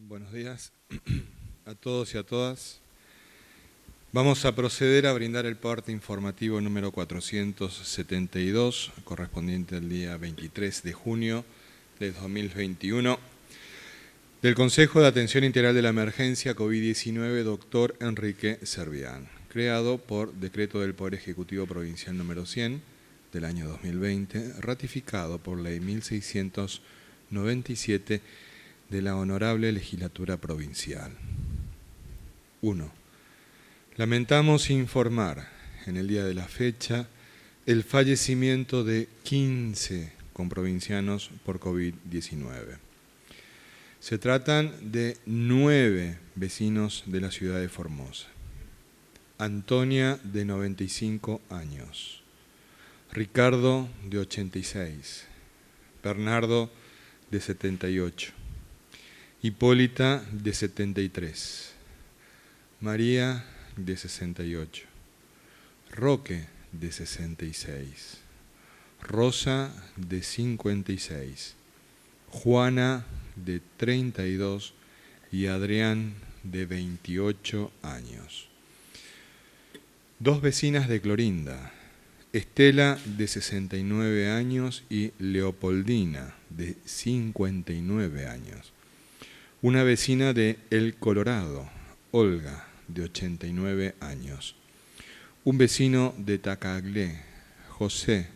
Buenos días a todos y a todas. Vamos a proceder a brindar el parte informativo número 472, correspondiente al día 23 de junio de 2021, del Consejo de Atención Integral de la Emergencia COVID-19, doctor Enrique Servián, creado por Decreto del Poder Ejecutivo Provincial número 100 del año 2020, ratificado por Ley 1697 de la Honorable Legislatura Provincial. 1. Lamentamos informar en el día de la fecha el fallecimiento de 15 comprovincianos por COVID-19. Se tratan de 9 vecinos de la ciudad de Formosa. Antonia, de 95 años. Ricardo, de 86. Bernardo, de 78. Hipólita, de 73. María, de 68. Roque, de 66. Rosa, de 56. Juana, de 32. Y Adrián, de 28 años. 2 vecinas de Clorinda, Estela, de 69 años, y Leopoldina, de 59 años. Una vecina de El Colorado, Olga, de 89 años. Un vecino de Tacaglé, José,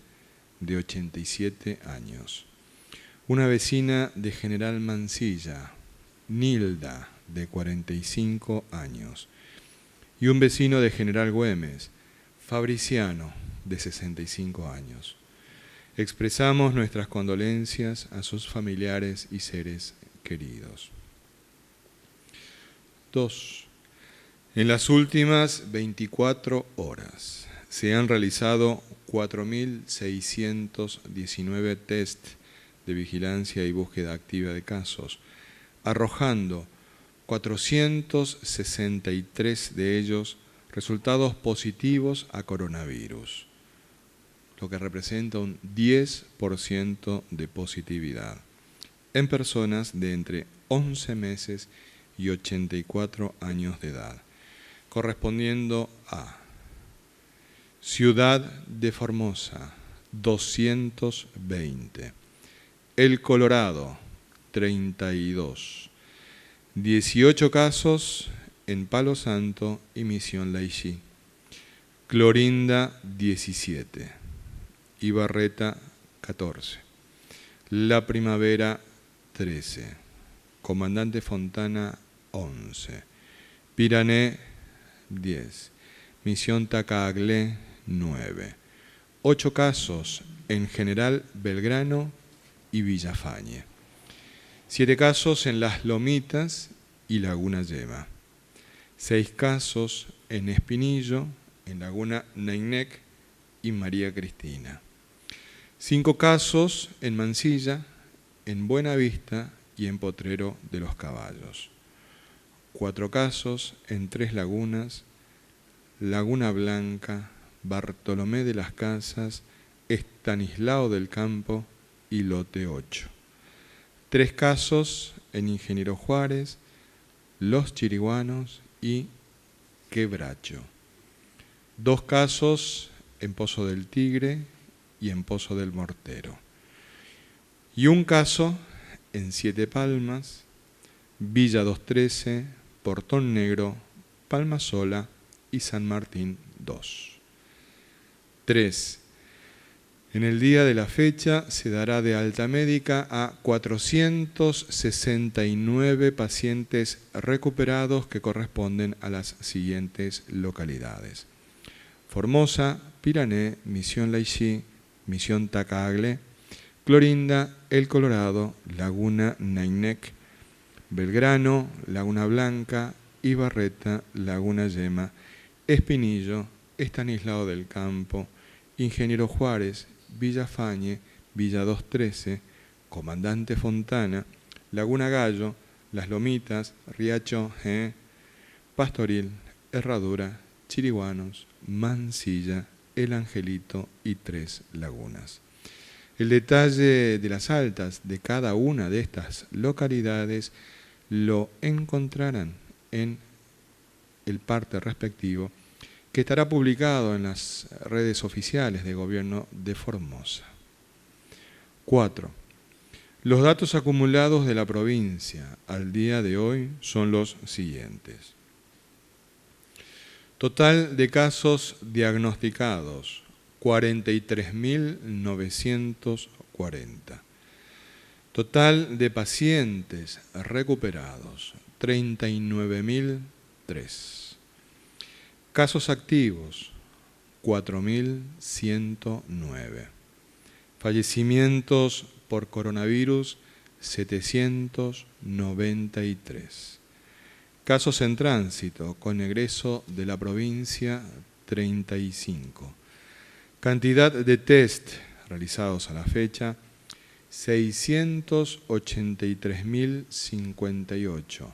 de 87 años. Una vecina de General Mansilla, Nilda, de 45 años. Y un vecino de General Güemes, Fabriciano, de 65 años. Expresamos nuestras condolencias a sus familiares y seres queridos. 2. En las últimas 24 horas se han realizado 4.619 test de vigilancia y búsqueda activa de casos, arrojando 463 de ellos resultados positivos a coronavirus, lo que representa un 10% de positividad en personas de entre 11 meses y 84 años de edad, correspondiendo a Ciudad de Formosa, 220, El Colorado, 32, 18 casos en Palo Santo y Misión Laicí, Clorinda, 17, Ibarreta, 14, La Primavera, 13, Comandante Fontana, 11, Pirané, 10, Misión Tacaglé, 9, 8 casos en General Belgrano y Villafañe, 7 casos en Las Lomitas y Laguna Yema, 6 casos en Espinillo, en Laguna Neinec y María Cristina, 5 casos en Mansilla, en Buenavista y en Potrero de los Caballos, 4 casos en Tres Lagunas, Laguna Blanca, Bartolomé de las Casas, Estanislao del Campo y Lote 8. 3 casos en Ingeniero Juárez, Los Chiriguanos y Quebracho. 2 casos en Pozo del Tigre y en Pozo del Mortero. Y 1 caso en Siete Palmas, Villa 213, Portón Negro, Palma Sola y San Martín 2. 3. En el día de la fecha se dará de alta médica a 469 pacientes recuperados que corresponden a las siguientes localidades: Formosa, Pirané, Misión Laicí, Misión Tacaglé, Clorinda, El Colorado, Laguna Neinec, Belgrano, Laguna Blanca, Ibarreta, Laguna Yema, Espinillo, Estanislao del Campo, Ingeniero Juárez, Villafañe, Villa 213, Comandante Fontana, Laguna Gallo, Las Lomitas, Riacho, Pastoril, Herradura, Chiriguanos, Mansilla, El Angelito y Tres Lagunas. El detalle de las altas de cada una de estas localidades lo encontrarán en el parte respectivo, que estará publicado en las redes oficiales de Gobierno de Formosa. 4. Los datos acumulados de la provincia al día de hoy son los siguientes. Total de casos diagnosticados, 43.940. Total de pacientes recuperados, 39.003. Casos activos, 4.109. Fallecimientos por coronavirus, 793. Casos en tránsito con egreso de la provincia, 35. Cantidad de test realizados a la fecha, 683.058,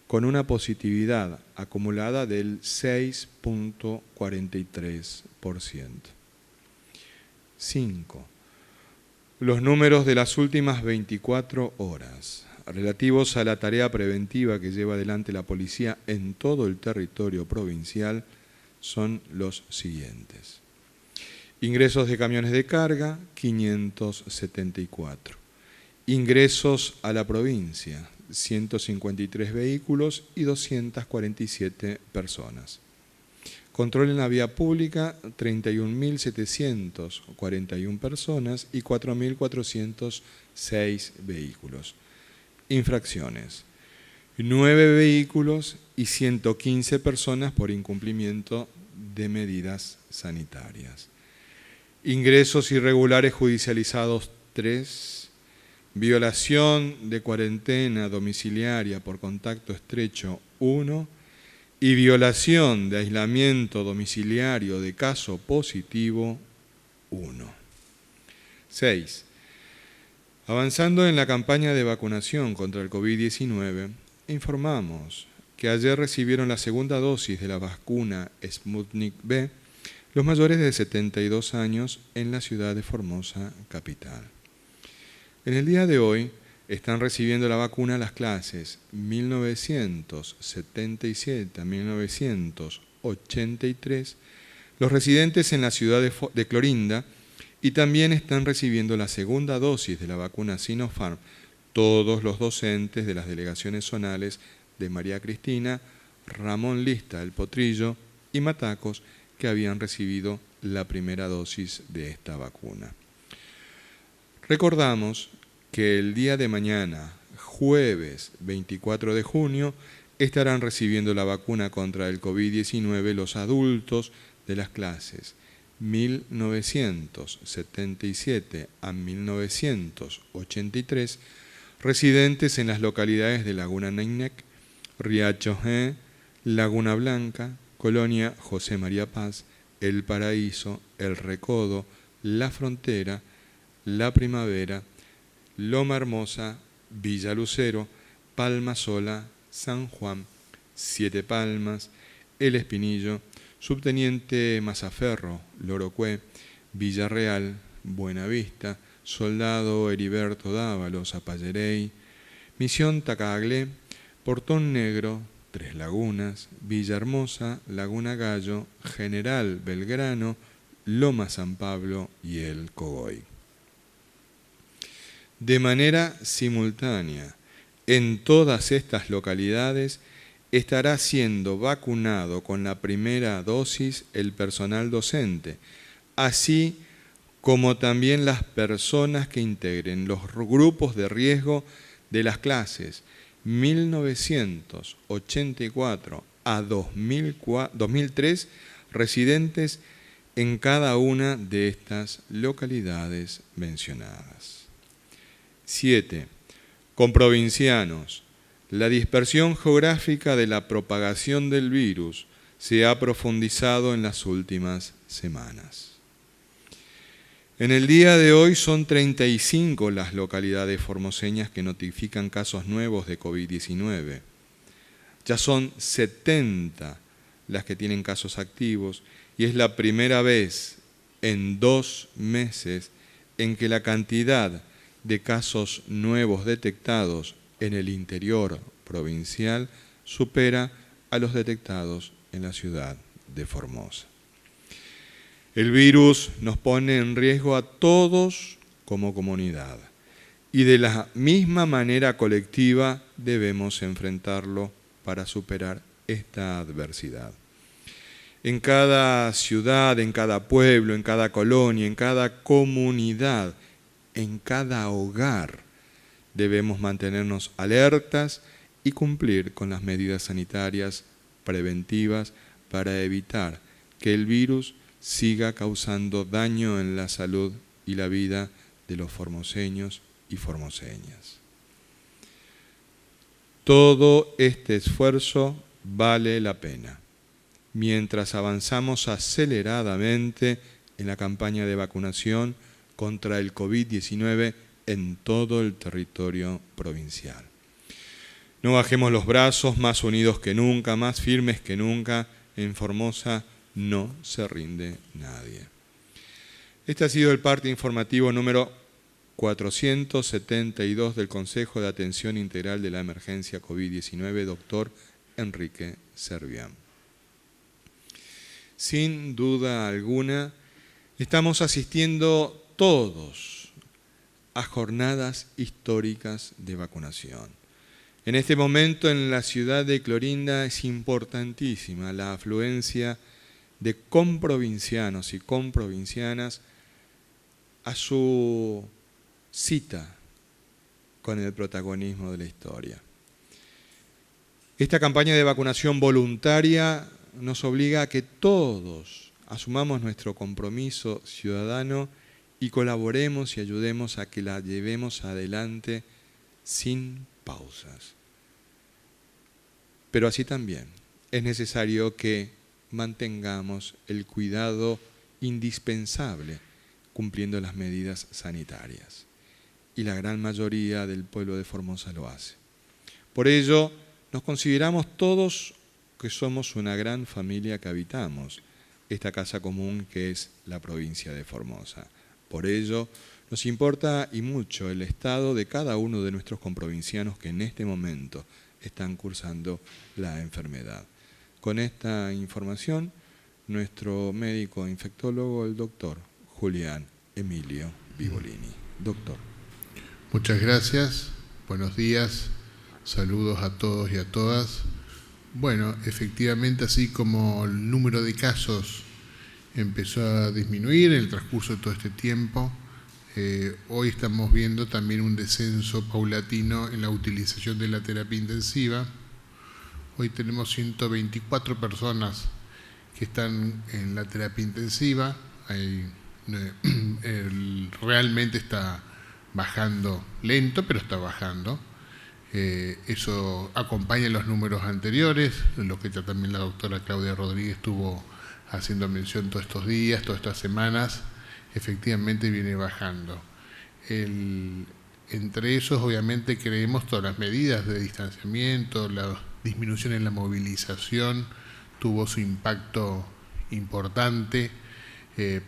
con una positividad acumulada del 6.43%. 5. Los números de las últimas 24 horas relativos a la tarea preventiva que lleva adelante la policía en todo el territorio provincial son los siguientes. Ingresos de camiones de carga, 574. Ingresos a la provincia, 153 vehículos y 247 personas. Control en la vía pública, 31.741 personas y 4.406 vehículos. Infracciones, 9 vehículos y 115 personas por incumplimiento de medidas sanitarias. Ingresos irregulares judicializados, 3. Violación de cuarentena domiciliaria por contacto estrecho, 1. Y violación de aislamiento domiciliario de caso positivo, 1. 6. Avanzando en la campaña de vacunación contra el COVID-19, informamos que ayer recibieron la segunda dosis de la vacuna Sputnik V los mayores de 72 años en la ciudad de Formosa, capital. En el día de hoy están recibiendo la vacuna las clases 1977 a 1983, los residentes en la ciudad de Clorinda, y también están recibiendo la segunda dosis de la vacuna Sinopharm todos los docentes de las delegaciones zonales de María Cristina, Ramón Lista, El Potrillo y Matacos, que habían recibido la primera dosis de esta vacuna. Recordamos que el día de mañana, jueves 24 de junio, estarán recibiendo la vacuna contra el COVID-19 los adultos de las clases 1977 a 1983, residentes en las localidades de Laguna Neinec, Riacho G, Laguna Blanca, Colonia José María Paz, El Paraíso, El Recodo, La Frontera, La Primavera, Loma Hermosa, Villa Lucero, Palma Sola, San Juan, Siete Palmas, El Espinillo, Subteniente Mazaferro, Lorocue, Villarreal, Buenavista, Soldado Heriberto Dávalos, Zapallerey, Misión Tacaglé, Portón Negro, Tres Lagunas, Villahermosa, Laguna Gallo, General Belgrano, Loma San Pablo y El Cogoy. De manera simultánea, en todas estas localidades estará siendo vacunado con la primera dosis el personal docente, así como también las personas que integren los grupos de riesgo de las clases 1984 a 2003, residentes en cada una de estas localidades mencionadas. 7. Con provincianos, la dispersión geográfica de la propagación del virus se ha profundizado en las últimas semanas. En el día de hoy son 35 las localidades formoseñas que notifican casos nuevos de COVID-19. Ya son 70 las que tienen casos activos y es la primera vez en 2 meses en que la cantidad de casos nuevos detectados en el interior provincial supera a los detectados en la ciudad de Formosa. El virus nos pone en riesgo a todos como comunidad y de la misma manera colectiva debemos enfrentarlo para superar esta adversidad. En cada ciudad, en cada pueblo, en cada colonia, en cada comunidad, en cada hogar, debemos mantenernos alertas y cumplir con las medidas sanitarias preventivas para evitar que el virus siga causando daño en la salud y la vida de los formoseños y formoseñas. Todo este esfuerzo vale la pena, mientras avanzamos aceleradamente en la campaña de vacunación contra el COVID-19 en todo el territorio provincial. No bajemos los brazos, más unidos que nunca, más firmes que nunca. En Formosa no se rinde nadie. Este ha sido el parte informativo número 472 del Consejo de Atención Integral de la Emergencia COVID-19, doctor Enrique Servián. Sin duda alguna, estamos asistiendo todos a jornadas históricas de vacunación. En este momento en la ciudad de Clorinda es importantísima la afluencia de comprovincianos y comprovincianas a su cita con el protagonismo de la historia. Esta campaña de vacunación voluntaria nos obliga a que todos asumamos nuestro compromiso ciudadano y colaboremos y ayudemos a que la llevemos adelante sin pausas. Pero así también es necesario que mantengamos el cuidado indispensable cumpliendo las medidas sanitarias. Y la gran mayoría del pueblo de Formosa lo hace. Por ello, nos consideramos todos que somos una gran familia que habitamos esta casa común que es la provincia de Formosa. Por ello, nos importa y mucho el estado de cada uno de nuestros comprovincianos que en este momento están cursando la enfermedad. Con esta información, nuestro médico infectólogo, el doctor Julián Emilio Vivolini. Doctor. Muchas gracias, buenos días, saludos a todos y a todas. Bueno, efectivamente, así como el número de casos empezó a disminuir en el transcurso de todo este tiempo, hoy estamos viendo también un descenso paulatino en la utilización de la terapia intensiva. Hoy tenemos 124 personas que están en la terapia intensiva. Realmente está bajando lento, pero está bajando. Eso acompaña los números anteriores, lo que ya también la doctora Claudia Rodríguez estuvo haciendo mención todos estos días, todas estas semanas. Efectivamente viene bajando. Entre esos, obviamente, creemos todas las medidas de distanciamiento, la disminución en la movilización tuvo su impacto importante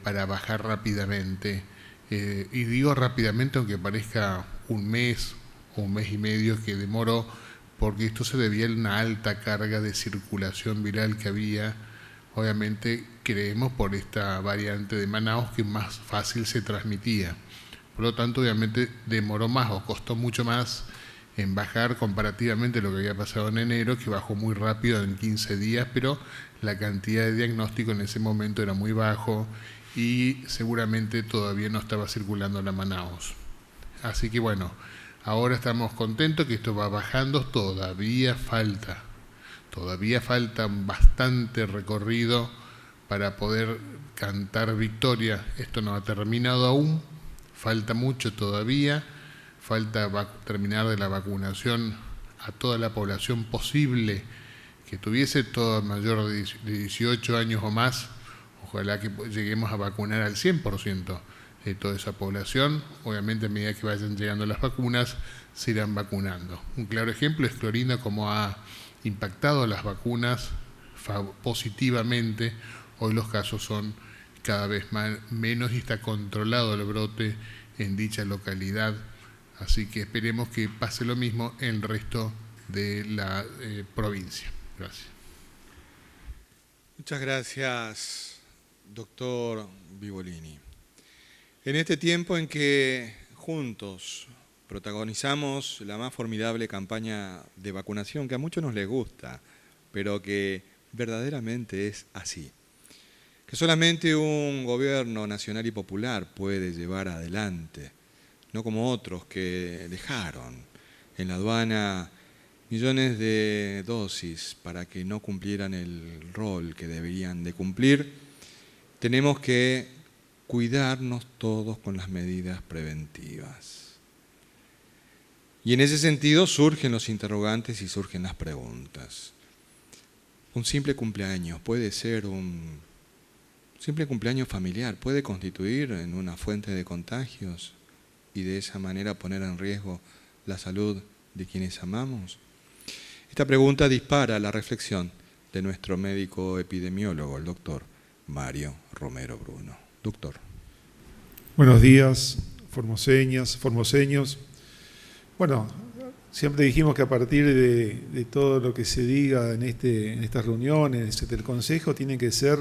para bajar rápidamente. Y digo rápidamente, aunque parezca un mes o un mes y medio que demoró, porque esto se debía a una alta carga de circulación viral que había. Obviamente creemos por esta variante de Manaus que más fácil se transmitía. Por lo tanto, obviamente demoró más o costó mucho más en bajar comparativamente a lo que había pasado en enero, que bajó muy rápido en 15 días, pero la cantidad de diagnóstico en ese momento era muy bajo y seguramente todavía no estaba circulando la Manaus. Así que bueno, ahora estamos contentos que esto va bajando, todavía falta bastante recorrido para poder cantar victoria. Esto no ha terminado aún, falta mucho todavía, falta terminar de la vacunación a toda la población posible que tuviese todo mayor de 18 años o más. Ojalá que lleguemos a vacunar al 100% de toda esa población. Obviamente a medida que vayan llegando las vacunas se irán vacunando. Un claro ejemplo es Clorinda, como ha impactado las vacunas positivamente. Hoy los casos son cada vez menos y está controlado el brote en dicha localidad. Así que esperemos que pase lo mismo en el resto de la provincia. Gracias. Muchas gracias, doctor Vivolini. En este tiempo en que juntos protagonizamos la más formidable campaña de vacunación que a muchos nos les gusta, pero que verdaderamente es así, que solamente un gobierno nacional y popular puede llevar adelante, no como otros que dejaron en la aduana millones de dosis para que no cumplieran el rol que deberían de cumplir. Tenemos que cuidarnos todos con las medidas preventivas. Y en ese sentido surgen los interrogantes y surgen las preguntas. Un simple cumpleaños puede ser un simple cumpleaños familiar, puede constituir en una fuente de contagios y de esa manera poner en riesgo la salud de quienes amamos. Esta pregunta dispara la reflexión de nuestro médico epidemiólogo, el doctor Mario Romero Bruno. Doctor. Buenos días, formoseños. Bueno, siempre dijimos que a partir de todo lo que se diga en estas reuniones del Consejo tienen que ser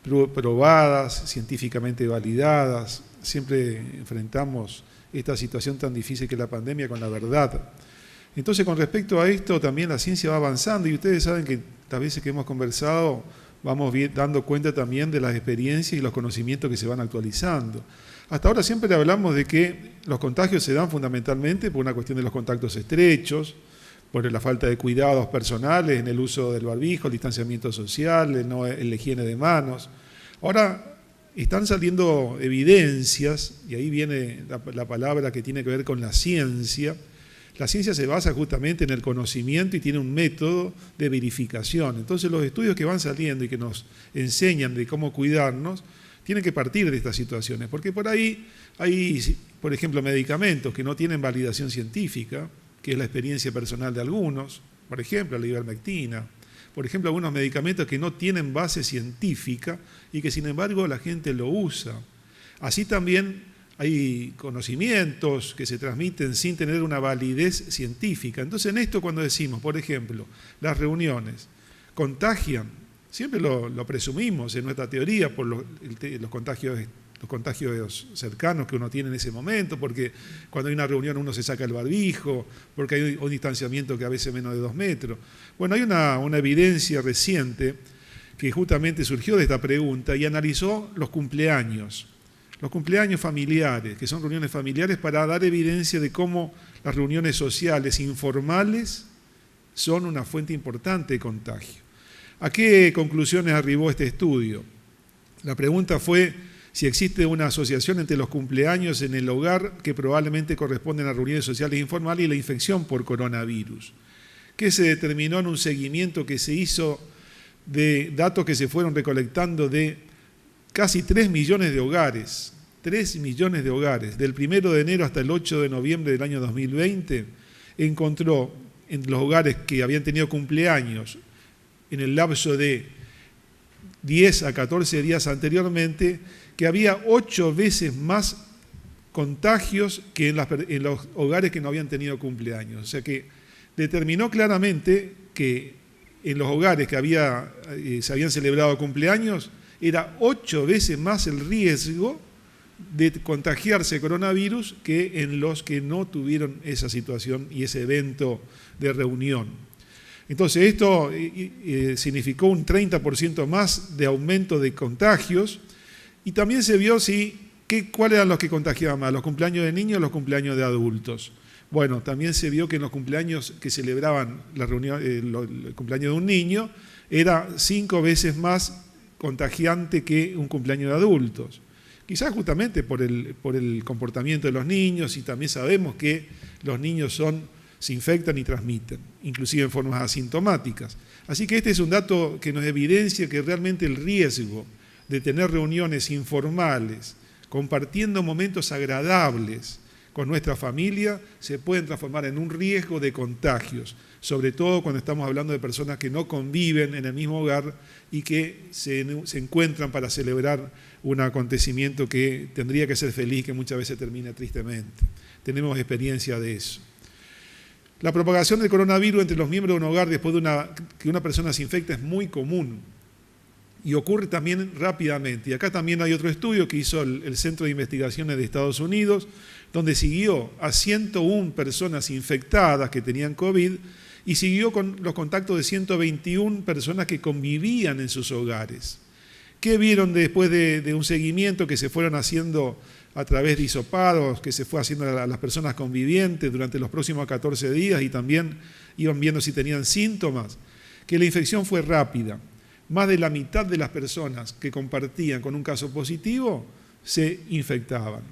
probadas, científicamente validadas. Siempre enfrentamos esta situación tan difícil que es la pandemia con la verdad. Entonces, con respecto a esto, también la ciencia va avanzando y ustedes saben que las veces que hemos conversado vamos dando cuenta también de las experiencias y los conocimientos que se van actualizando. Hasta ahora siempre hablamos de que los contagios se dan fundamentalmente por una cuestión de los contactos estrechos, por la falta de cuidados personales, en el uso del barbijo, el distanciamiento social, en la higiene de manos. Ahora están saliendo evidencias, y ahí viene la palabra que tiene que ver con la ciencia. La ciencia se basa justamente en el conocimiento y tiene un método de verificación. Entonces los estudios que van saliendo y que nos enseñan de cómo cuidarnos tienen que partir de estas situaciones, porque por ahí hay, por ejemplo, medicamentos que no tienen validación científica, que es la experiencia personal de algunos, por ejemplo, la ivermectina, por ejemplo, algunos medicamentos que no tienen base científica y que sin embargo la gente lo usa. Así también hay conocimientos que se transmiten sin tener una validez científica. Entonces, en esto cuando decimos, por ejemplo, las reuniones contagian, siempre lo presumimos en nuestra teoría por los contagios cercanos que uno tiene en ese momento, porque cuando hay una reunión uno se saca el barbijo, porque hay un distanciamiento que a veces menos de 2 metros. Bueno, hay una evidencia reciente que justamente surgió de esta pregunta y analizó los cumpleaños familiares, que son reuniones familiares, para dar evidencia de cómo las reuniones sociales informales son una fuente importante de contagio. ¿A qué conclusiones arribó este estudio? La pregunta fue si existe una asociación entre los cumpleaños en el hogar que probablemente corresponden a reuniones sociales informales y la infección por coronavirus, que se determinó en un seguimiento que se hizo de datos que se fueron recolectando de casi 3 millones de hogares, 3 millones de hogares. Del 1 de enero hasta el 8 de noviembre del año 2020, encontró en los hogares que habían tenido cumpleaños en el lapso de 10 a 14 días anteriormente, que había 8 veces más contagios que en los hogares que no habían tenido cumpleaños. O sea que determinó claramente que en los hogares que se habían celebrado cumpleaños, era 8 veces más el riesgo de contagiarse coronavirus que en los que no tuvieron esa situación y ese evento de reunión. Entonces esto significó un 30% más de aumento de contagios y también se vio cuáles eran los que contagiaban más, los cumpleaños de niños o los cumpleaños de adultos. Bueno, también se vio que en los cumpleaños que celebraban la reunión, el cumpleaños de un niño era 5 veces más contagiante que un cumpleaños de adultos. Quizás justamente por el comportamiento de los niños, y también sabemos que los niños se infectan y transmiten, inclusive en formas asintomáticas. Así que este es un dato que nos evidencia que realmente el riesgo de tener reuniones informales, compartiendo momentos agradables con nuestra familia, se pueden transformar en un riesgo de contagios, sobre todo cuando estamos hablando de personas que no conviven en el mismo hogar y que se encuentran para celebrar un acontecimiento que tendría que ser feliz, que muchas veces termina tristemente. tenemos experiencia de eso. La propagación del coronavirus entre los miembros de un hogar después de que una persona se infecta es muy común y ocurre también rápidamente. Y acá también hay otro estudio que hizo el Centro de Investigaciones de Estados Unidos, donde siguió a 101 personas infectadas que tenían COVID y siguió con los contactos de 121 personas que convivían en sus hogares. ¿Qué vieron después de un seguimiento que se fueron haciendo a través de hisopados, que se fue haciendo a las personas convivientes durante los próximos 14 días y también iban viendo si tenían síntomas? Que la infección fue rápida. Más de la mitad de las personas que compartían con un caso positivo se infectaban.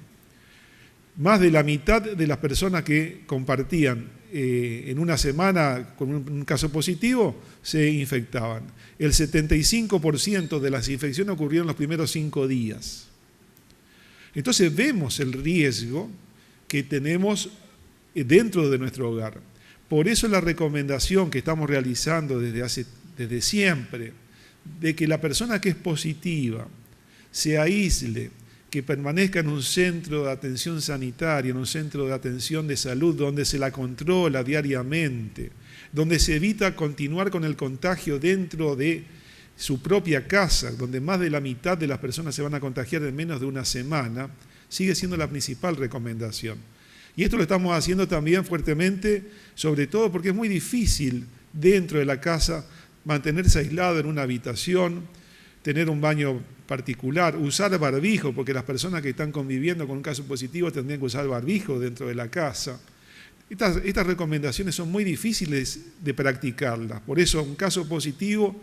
Más de la mitad de las personas que compartían en una semana con un caso positivo se infectaban. El 75% de las infecciones ocurrieron en los primeros 5 días. Entonces vemos el riesgo que tenemos dentro de nuestro hogar. Por eso la recomendación que estamos realizando desde siempre, de que la persona que es positiva se aísle, que permanezca en un centro de atención sanitaria, en un centro de atención de salud donde se la controla diariamente, donde se evita continuar con el contagio dentro de su propia casa, donde más de la mitad de las personas se van a contagiar en menos de una semana, sigue siendo la principal recomendación. Y esto lo estamos haciendo también fuertemente, sobre todo porque es muy difícil dentro de la casa mantenerse aislado en una habitación, tener un baño particular, usar barbijo, porque las personas que están conviviendo con un caso positivo tendrían que usar barbijo dentro de la casa. Estas recomendaciones son muy difíciles de practicarlas, por eso un caso positivo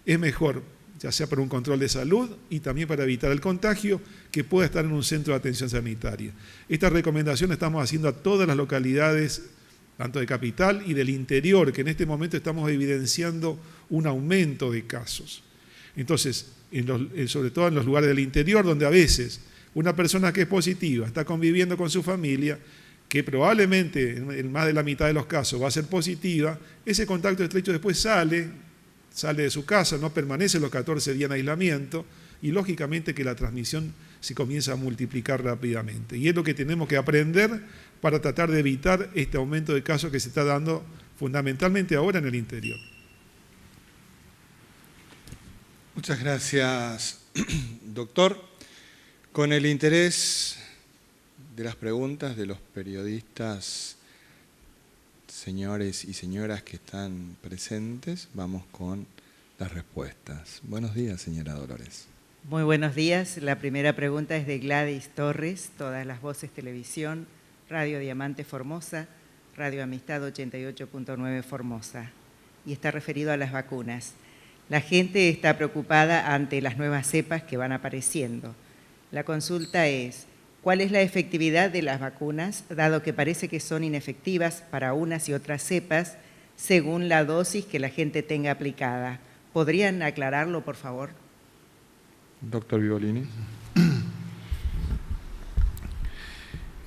es mejor, ya sea para un control de salud y también para evitar el contagio, que pueda estar en un centro de atención sanitaria. Esta recomendación estamos haciendo a todas las localidades, tanto de capital y del interior, que en este momento estamos evidenciando un aumento de casos. Entonces, sobre todo en los lugares del interior, donde a veces una persona que es positiva está conviviendo con su familia, que probablemente en más de la mitad de los casos va a ser positiva, ese contacto estrecho después sale de su casa, no permanece los 14 días en aislamiento y lógicamente que la transmisión se comienza a multiplicar rápidamente. Y es lo que tenemos que aprender para tratar de evitar este aumento de casos que se está dando fundamentalmente ahora en el interior. Muchas gracias, doctor. Con el interés de las preguntas de los periodistas, señores y señoras que están presentes, vamos con las respuestas. Buenos días, señora Dolores. Muy buenos días. La primera pregunta es de Gladys Torres, Todas las Voces Televisión, Radio Diamante Formosa, Radio Amistad 88.9 Formosa, y está referido a las vacunas. La gente está preocupada ante las nuevas cepas que van apareciendo. La consulta es, ¿cuál es la efectividad de las vacunas, dado que parece que son inefectivas para unas y otras cepas, según la dosis que la gente tenga aplicada? ¿Podrían aclararlo, por favor? Doctor Vivolini.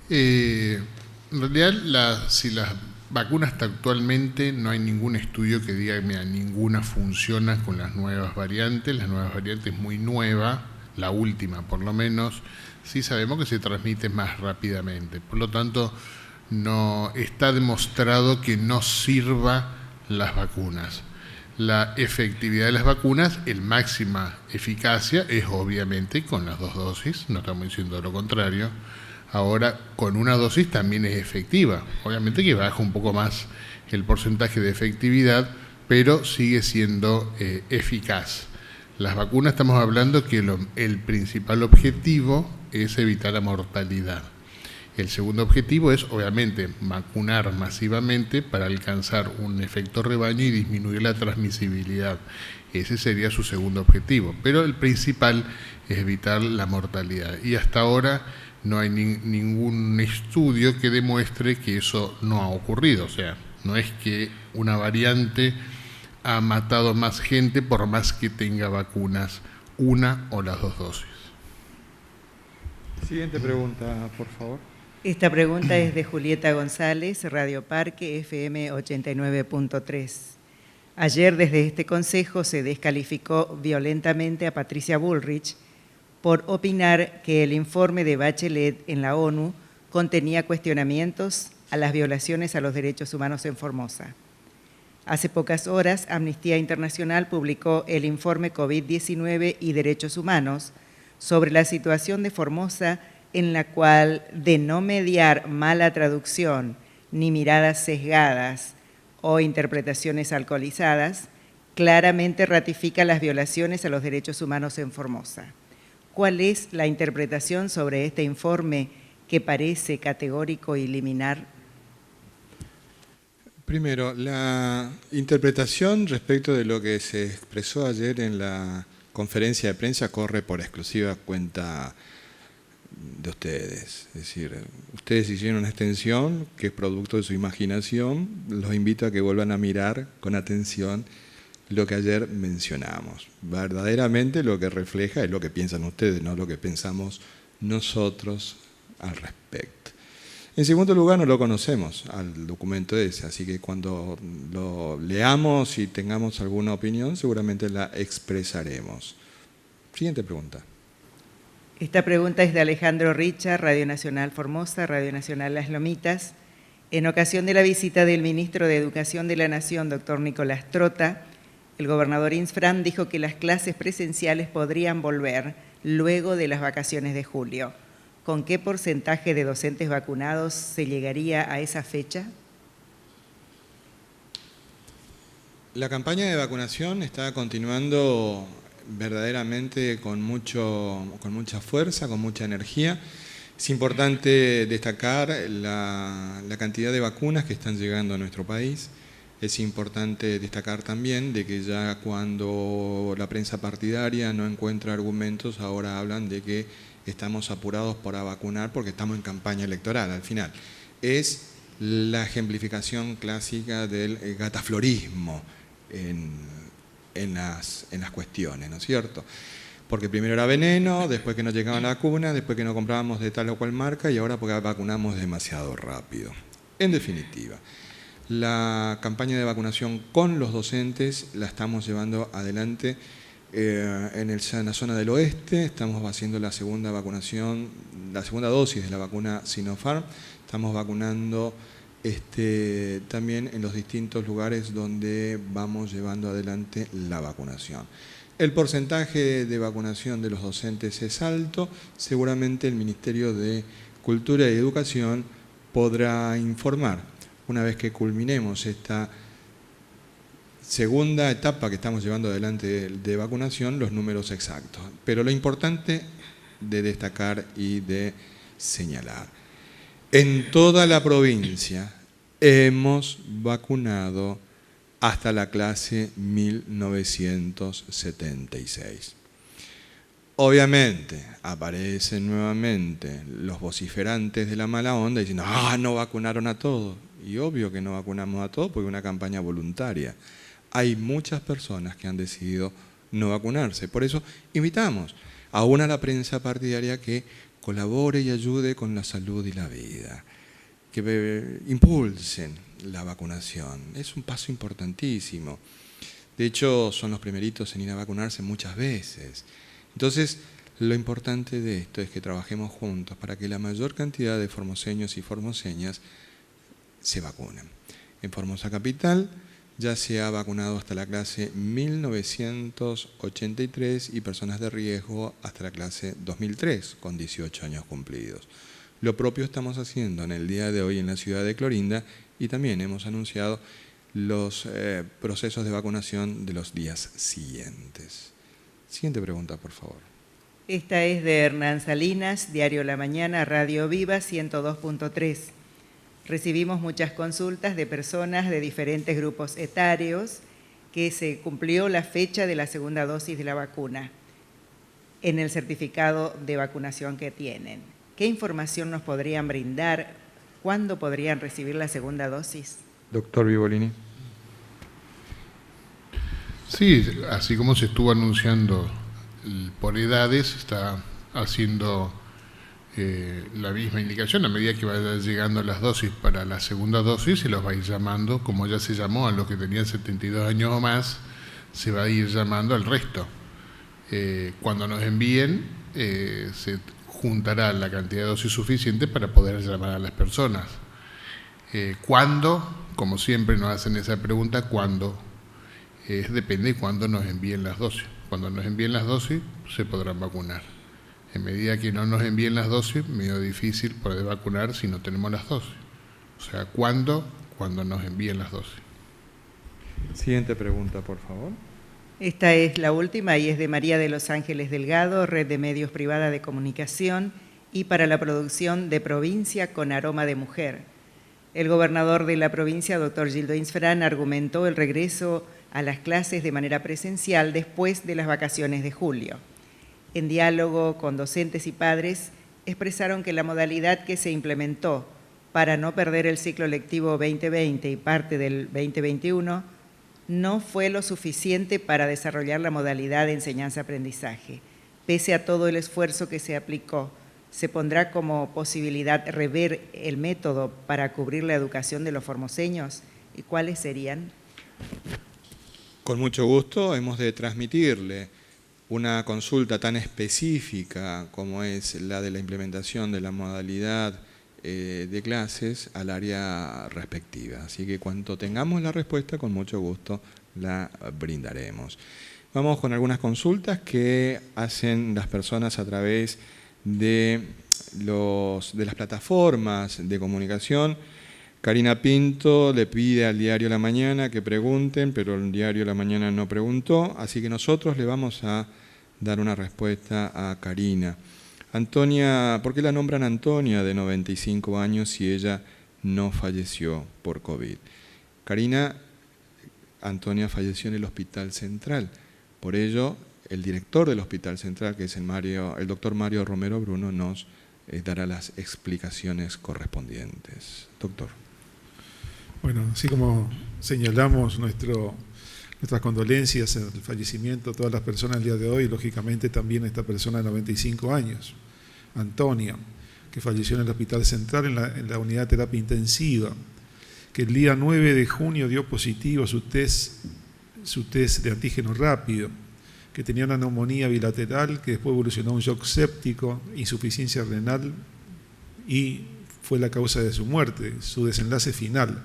En realidad, si las vacunas actualmente no hay ningún estudio que diga que ninguna funciona con las nuevas variantes. La nueva variante es muy nueva, la última por lo menos. Sí sabemos que se transmite más rápidamente. Por lo tanto, no está demostrado que no sirva las vacunas. La efectividad de las vacunas, el máxima eficacia es obviamente con las 2 dosis, no estamos diciendo lo contrario. Ahora, con una dosis también es efectiva. Obviamente que baja un poco más el porcentaje de efectividad, pero sigue siendo eficaz. Las vacunas, estamos hablando que el principal objetivo es evitar la mortalidad. El segundo objetivo es, obviamente, vacunar masivamente para alcanzar un efecto rebaño y disminuir la transmisibilidad. Ese sería su segundo objetivo. Pero el principal es evitar la mortalidad. Y hasta ahora no hay ningún estudio que demuestre que eso no ha ocurrido. O sea, no es que una variante ha matado más gente por más que tenga vacunas, una o las 2 dosis. Siguiente pregunta, por favor. Esta pregunta es de Julieta González, Radio Parque, FM 89.3. Ayer desde este consejo se descalificó violentamente a Patricia Bullrich por opinar que el informe de Bachelet en la ONU contenía cuestionamientos a las violaciones a los derechos humanos en Formosa. Hace pocas horas, Amnistía Internacional publicó el informe COVID-19 y Derechos Humanos sobre la situación de Formosa, en la cual, de no mediar mala traducción ni miradas sesgadas o interpretaciones alcoholizadas, claramente ratifica las violaciones a los derechos humanos en Formosa. ¿Cuál es la interpretación sobre este informe que parece categórico y liminar? Primero, la interpretación respecto de lo que se expresó ayer en la conferencia de prensa corre por exclusiva cuenta de ustedes. Es decir, ustedes hicieron una extensión que es producto de su imaginación. Los invito a que vuelvan a mirar con atención lo que ayer mencionamos. Verdaderamente lo que refleja es lo que piensan ustedes, no lo que pensamos nosotros al respecto. En segundo lugar, no lo conocemos al documento ese, así que cuando lo leamos y tengamos alguna opinión, seguramente la expresaremos. Siguiente pregunta. Esta pregunta es de Alejandro Richa, Radio Nacional Formosa, Radio Nacional Las Lomitas. En ocasión de la visita del ministro de Educación de la Nación, doctor Nicolás Trota, el gobernador Insfrán dijo que las clases presenciales podrían volver luego de las vacaciones de julio. ¿Con qué porcentaje de docentes vacunados se llegaría a esa fecha? La campaña de vacunación está continuando verdaderamente con mucha fuerza, con mucha energía. Es importante destacar la cantidad de vacunas que están llegando a nuestro país. Es importante destacar también de que ya cuando la prensa partidaria no encuentra argumentos, ahora hablan de que estamos apurados para vacunar porque estamos en campaña electoral. Al final, es la ejemplificación clásica del gataflorismo en las cuestiones, ¿no es cierto? Porque primero era veneno, después que no llegaba la vacuna, después que no comprábamos de tal o cual marca y ahora porque vacunamos demasiado rápido. En definitiva, la campaña de vacunación con los docentes la estamos llevando adelante en la zona del oeste. Estamos haciendo la segunda vacunación, la segunda dosis de la vacuna Sinopharm. Estamos vacunando también en los distintos lugares donde vamos llevando adelante la vacunación. El porcentaje de vacunación de los docentes es alto. Seguramente el Ministerio de Cultura y Educación podrá informar, una vez que culminemos esta segunda etapa que estamos llevando adelante de vacunación, los números exactos. Pero lo importante de destacar y de señalar, en toda la provincia hemos vacunado hasta la clase 1976. Obviamente aparecen nuevamente los vociferantes de la mala onda diciendo, no vacunaron a todos. Y obvio que no vacunamos a todos porque es una campaña voluntaria. Hay muchas personas que han decidido no vacunarse. Por eso invitamos aún a la prensa partidaria que colabore y ayude con la salud y la vida, que impulsen la vacunación. Es un paso importantísimo. De hecho, son los primeritos en ir a vacunarse muchas veces. Entonces, lo importante de esto es que trabajemos juntos para que la mayor cantidad de formoseños y formoseñas se vacunen. En Formosa Capital ya se ha vacunado hasta la clase 1983 y personas de riesgo hasta la clase 2003, con 18 años cumplidos. Lo propio estamos haciendo en el día de hoy en la ciudad de Clorinda y también hemos anunciado los procesos de vacunación de los días siguientes. Siguiente pregunta, por favor. Esta es de Hernán Salinas, Diario La Mañana, Radio Viva 102.3. Recibimos muchas consultas de personas de diferentes grupos etarios que se cumplió la fecha de la segunda dosis de la vacuna en el certificado de vacunación que tienen. ¿Qué información nos podrían brindar? ¿Cuándo podrían recibir la segunda dosis? Doctor Vivolini. Sí, así como se estuvo anunciando por edades, está haciendo la misma indicación. A medida que vayan llegando las dosis para la segunda dosis, se los va a ir llamando, como ya se llamó a los que tenían 72 años o más, se va a ir llamando al resto. Cuando nos envíen, se juntará la cantidad de dosis suficiente para poder llamar a las personas. ¿Cuándo? Como siempre nos hacen esa pregunta, ¿cuándo? Depende de cuándo nos envíen las dosis. Cuando nos envíen las dosis, se podrán vacunar. En medida que no nos envíen las dosis, medio difícil poder vacunar si no tenemos las dosis. O sea, ¿cuándo? Cuando nos envíen las dosis. Siguiente pregunta, por favor. Esta es la última y es de María de Los Ángeles Delgado, Red de Medios Privada de Comunicación y para la producción de Provincia con Aroma de Mujer. El gobernador de la provincia, doctor Gildo Insfrán, argumentó el regreso a las clases de manera presencial después de las vacaciones de julio. En diálogo con docentes y padres, expresaron que la modalidad que se implementó para no perder el ciclo lectivo 2020 y parte del 2021 no fue lo suficiente para desarrollar la modalidad de enseñanza-aprendizaje. Pese a todo el esfuerzo que se aplicó, ¿se pondrá como posibilidad rever el método para cubrir la educación de los formoseños? ¿Y cuáles serían? Con mucho gusto hemos de transmitirle una consulta tan específica como es la de la implementación de la modalidad de clases al área respectiva. Así que cuando tengamos la respuesta, con mucho gusto la brindaremos. Vamos con algunas consultas que hacen las personas a través de las plataformas de comunicación. Karina Pinto le pide al diario La Mañana que pregunten, pero el diario La Mañana no preguntó, así que nosotros le vamos a dar una respuesta a Karina. Antonia, ¿por qué la nombran Antonia, de 95 años, si ella no falleció por COVID? Karina, Antonia falleció en el Hospital Central. Por ello, el director del Hospital Central, que es el doctor Mario Romero Bruno, nos dará las explicaciones correspondientes. Doctor. Bueno, así como señalamos nuestras condolencias en el fallecimiento de todas las personas el día de hoy, lógicamente también esta persona de 95 años, Antonia, que falleció en el Hospital Central en la unidad de terapia intensiva, que el día 9 de junio dio positivo su test de antígeno rápido, que tenía una neumonía bilateral que después evolucionó a un shock séptico, insuficiencia renal y fue la causa de su muerte, su desenlace final.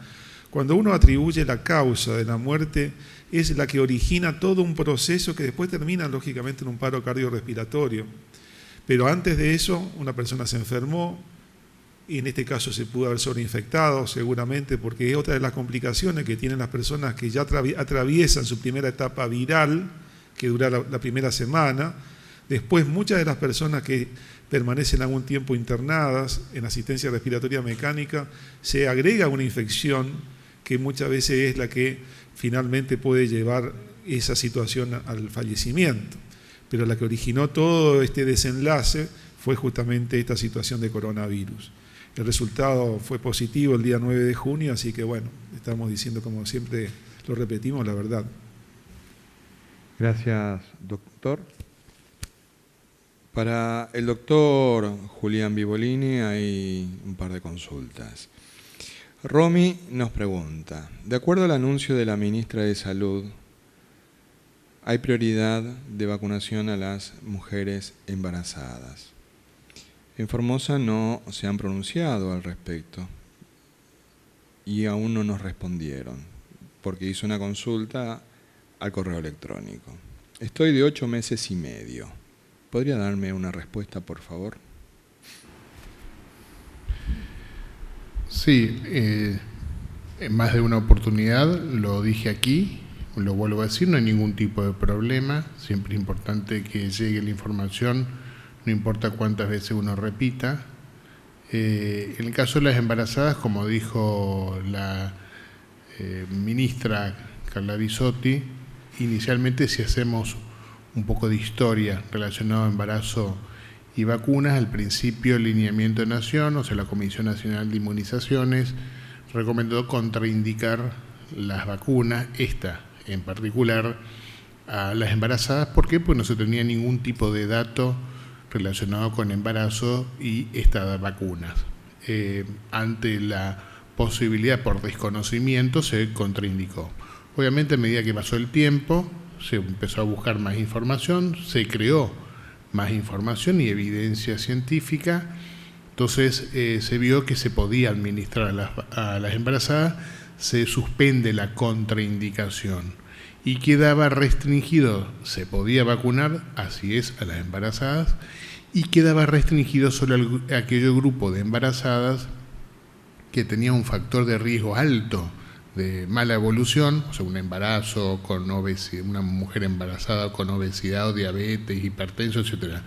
Cuando uno atribuye la causa de la muerte, es la que origina todo un proceso que después termina lógicamente en un paro cardiorrespiratorio. Pero antes de eso, una persona se enfermó y en este caso se pudo haber sobreinfectado seguramente, porque es otra de las complicaciones que tienen las personas que ya atraviesan su primera etapa viral, que dura la primera semana. Después, muchas de las personas que permanecen algún tiempo internadas en asistencia respiratoria mecánica, se agrega una infección que muchas veces es la que finalmente puede llevar esa situación al fallecimiento. Pero la que originó todo este desenlace fue justamente esta situación de coronavirus. El resultado fue positivo el día 9 de junio, así que bueno, estamos diciendo, como siempre lo repetimos, la verdad. Gracias, doctor. Para el doctor Julián Vivolini hay un par de consultas. Romy nos pregunta, de acuerdo al anuncio de la ministra de Salud, hay prioridad de vacunación a las mujeres embarazadas. En Formosa no se han pronunciado al respecto y aún no nos respondieron, porque hizo una consulta al correo electrónico. Estoy de 8 meses y medio. ¿Podría darme una respuesta, por favor? Sí, en más de una oportunidad lo dije aquí, lo vuelvo a decir, no hay ningún tipo de problema, siempre es importante que llegue la información, no importa cuántas veces uno repita. En el caso de las embarazadas, como dijo la ministra Carla Bisotti, inicialmente si hacemos un poco de historia relacionada a embarazo y vacunas, al principio el lineamiento de Nación, o sea la Comisión Nacional de Inmunizaciones, recomendó contraindicar las vacunas, esta en particular, a las embarazadas. ¿Por qué? Pues no se tenía ningún tipo de dato relacionado con embarazo y estas vacunas. Ante la posibilidad por desconocimiento se contraindicó. Obviamente a medida que pasó el tiempo se empezó a buscar más información, se creó más información y evidencia científica. Entonces se vio que se podía administrar a las embarazadas, se suspende la contraindicación y quedaba restringido, se podía vacunar, así es, a las embarazadas, y quedaba restringido solo a aquel grupo de embarazadas que tenía un factor de riesgo alto de mala evolución, o sea, un embarazo con obesidad, una mujer embarazada con obesidad o diabetes, hipertensión, etcétera,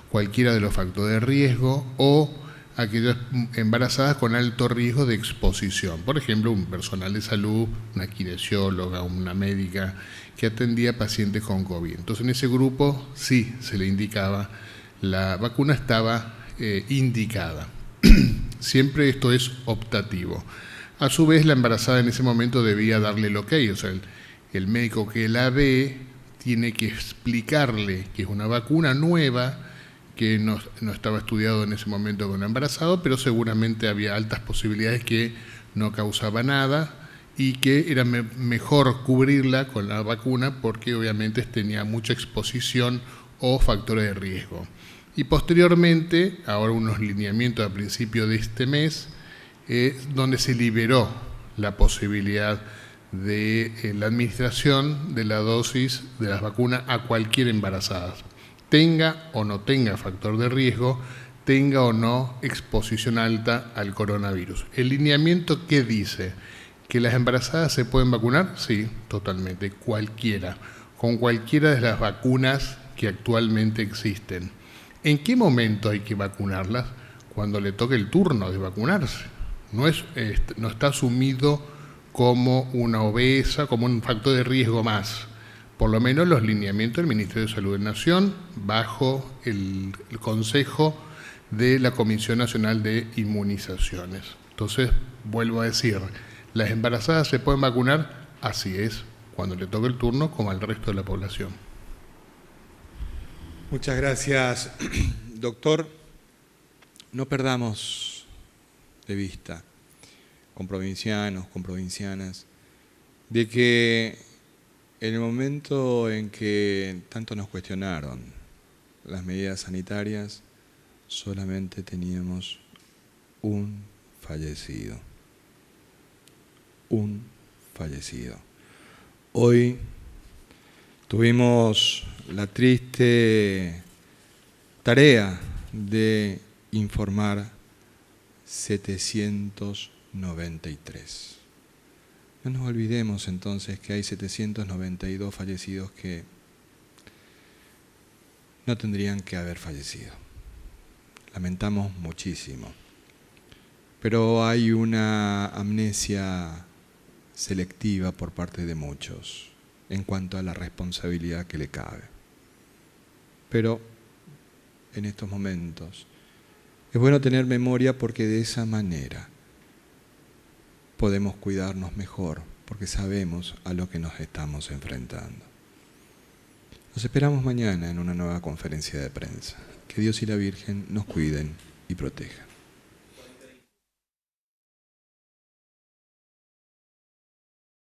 cualquiera de los factores de riesgo, o aquellas embarazadas con alto riesgo de exposición, por ejemplo, un personal de salud, una kinesióloga, una médica que atendía pacientes con COVID. Entonces, en ese grupo sí se le indicaba, la vacuna estaba indicada. Siempre esto es optativo. A su vez, la embarazada en ese momento debía darle el ok, o sea, el médico que la ve tiene que explicarle que es una vacuna nueva, que no estaba estudiado en ese momento con el embarazado, pero seguramente había altas posibilidades que no causaba nada y que era mejor cubrirla con la vacuna porque obviamente tenía mucha exposición o factores de riesgo. Y posteriormente, ahora unos lineamientos a principio de este mes, donde se liberó la posibilidad de la administración de la dosis de las vacunas a cualquier embarazada, tenga o no tenga factor de riesgo, tenga o no exposición alta al coronavirus. ¿El lineamiento qué dice? ¿Que las embarazadas se pueden vacunar? Sí, totalmente, cualquiera, con cualquiera de las vacunas que actualmente existen. ¿En qué momento hay que vacunarlas? Cuando le toque el turno de vacunarse. No está asumido como una obesa, como un factor de riesgo más. Por lo menos los lineamientos del Ministerio de Salud de la Nación, bajo el consejo de la Comisión Nacional de Inmunizaciones. Entonces, vuelvo a decir, ¿las embarazadas se pueden vacunar? Así es, cuando le toque el turno, como al resto de la población. Muchas gracias, doctor. No perdamos de vista, con provincianos, con provincianas, de que en el momento en que tanto nos cuestionaron las medidas sanitarias, solamente teníamos un fallecido. Un fallecido. Hoy tuvimos la triste tarea de informar 793. No nos olvidemos entonces que hay 792 fallecidos que no tendrían que haber fallecido. Lamentamos muchísimo. Pero hay una amnesia selectiva por parte de muchos en cuanto a la responsabilidad que le cabe. Pero en estos momentos es bueno tener memoria porque de esa manera podemos cuidarnos mejor, porque sabemos a lo que nos estamos enfrentando. Nos esperamos mañana en una nueva conferencia de prensa. Que Dios y la Virgen nos cuiden y protejan.